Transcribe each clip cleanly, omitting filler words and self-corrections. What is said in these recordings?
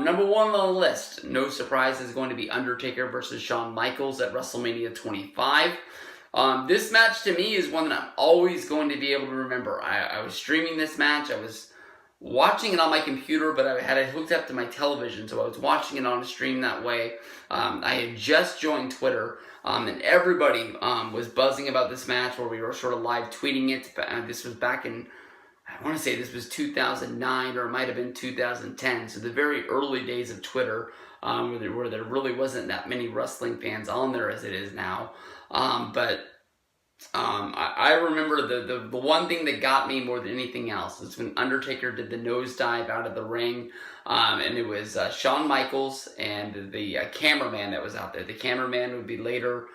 Number one on the list, no surprise, is going to be Undertaker versus Shawn Michaels at WrestleMania 25. This match to me is one that I'm always going to be able to remember. I was streaming this match. I was watching it on my computer, but I had it hooked up to my television, so I was watching it on a stream that way. I had just joined Twitter, and everybody was buzzing about this match where we were sort of live tweeting it. This was back in, I want to say this was 2009, or it might have been 2010, so the very early days of Twitter, where there really wasn't that many wrestling fans on there as it is now. I remember the one thing that got me more than anything else is when Undertaker did the nosedive out of the ring, and it was Shawn Michaels and the cameraman that was out there. The cameraman would be later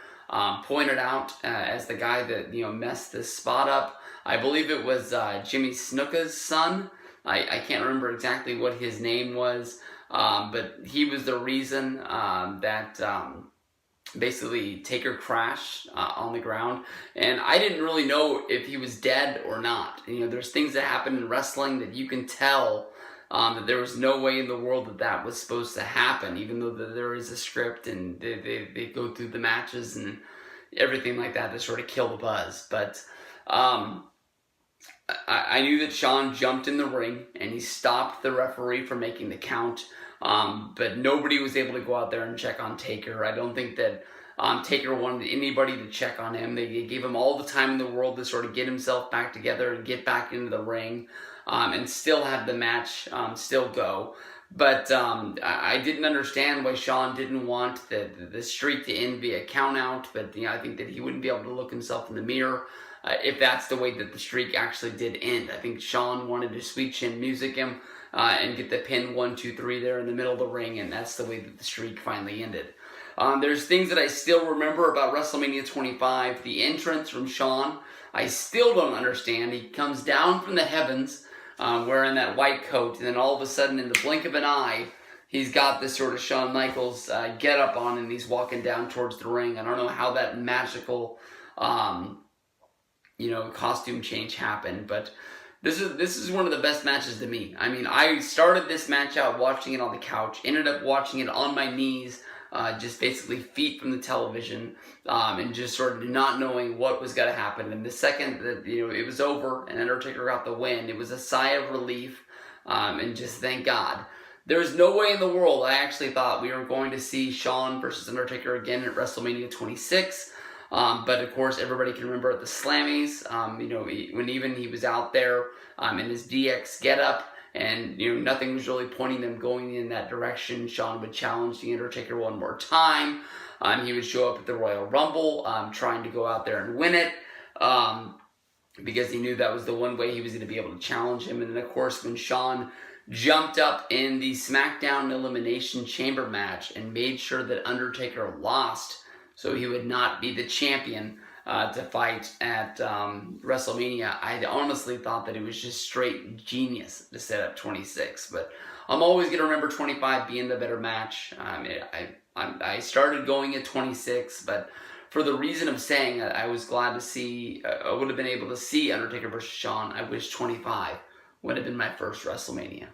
pointed out as the guy that messed this spot up. I believe it was Jimmy Snuka's son. I can't remember exactly what his name was, but he was the reason that basically Taker crashed on the ground, and I didn't really know if he was dead or not. There's things that happen in wrestling that you can tell that there was no way in the world that was supposed to happen, even though there is a script and they go through the matches and everything like that to sort of kill the buzz. But I knew that Shawn jumped in the ring and he stopped the referee from making the count. But nobody was able to go out there and check on Taker. I don't think that Taker wanted anybody to check on him. They gave him all the time in the world to sort of get himself back together and get back into the ring and still have the match still go. But I didn't understand why Shawn didn't want the streak to end via count out. But I think that he wouldn't be able to look himself in the mirror if that's the way that the streak actually did end. I think Shawn wanted to sweet chin music him and get the pin 1, 2, 3 there in the middle of the ring, and that's the way that the streak finally ended. There's things that I still remember about WrestleMania 25. The entrance from Shawn, I still don't understand. He comes down from the heavens wearing that white coat, and then all of a sudden, in the blink of an eye, he's got this sort of Shawn Michaels get up on, and he's walking down towards the ring. I don't know how that magical costume change happened, but this is one of the best matches to me. I mean, I started this match out watching it on the couch, ended up watching it on my knees, just basically feet from the television, and just sort of not knowing what was going to happen. And the second that it was over and Undertaker got the win, it was a sigh of relief, and just thank God. There was no way in the world I actually thought we were going to see Shawn versus Undertaker again at WrestleMania 26. But of course, everybody can remember at the Slammies, when even he was out there in his DX getup, and nothing was really pointing them going in that direction. Shawn would challenge the Undertaker one more time. He would show up at the Royal Rumble, trying to go out there and win it, because he knew that was the one way he was going to be able to challenge him. And then, of course, when Shawn jumped up in the SmackDown Elimination Chamber match and made sure that Undertaker lost, so he would not be the champion to fight at WrestleMania, I honestly thought that it was just straight genius to set up 26. But I'm always going to remember 25 being the better match. I started going at 26, but for the reason of saying I was glad to see, I would have been able to see Undertaker versus Shawn, I wish 25 would have been my first WrestleMania.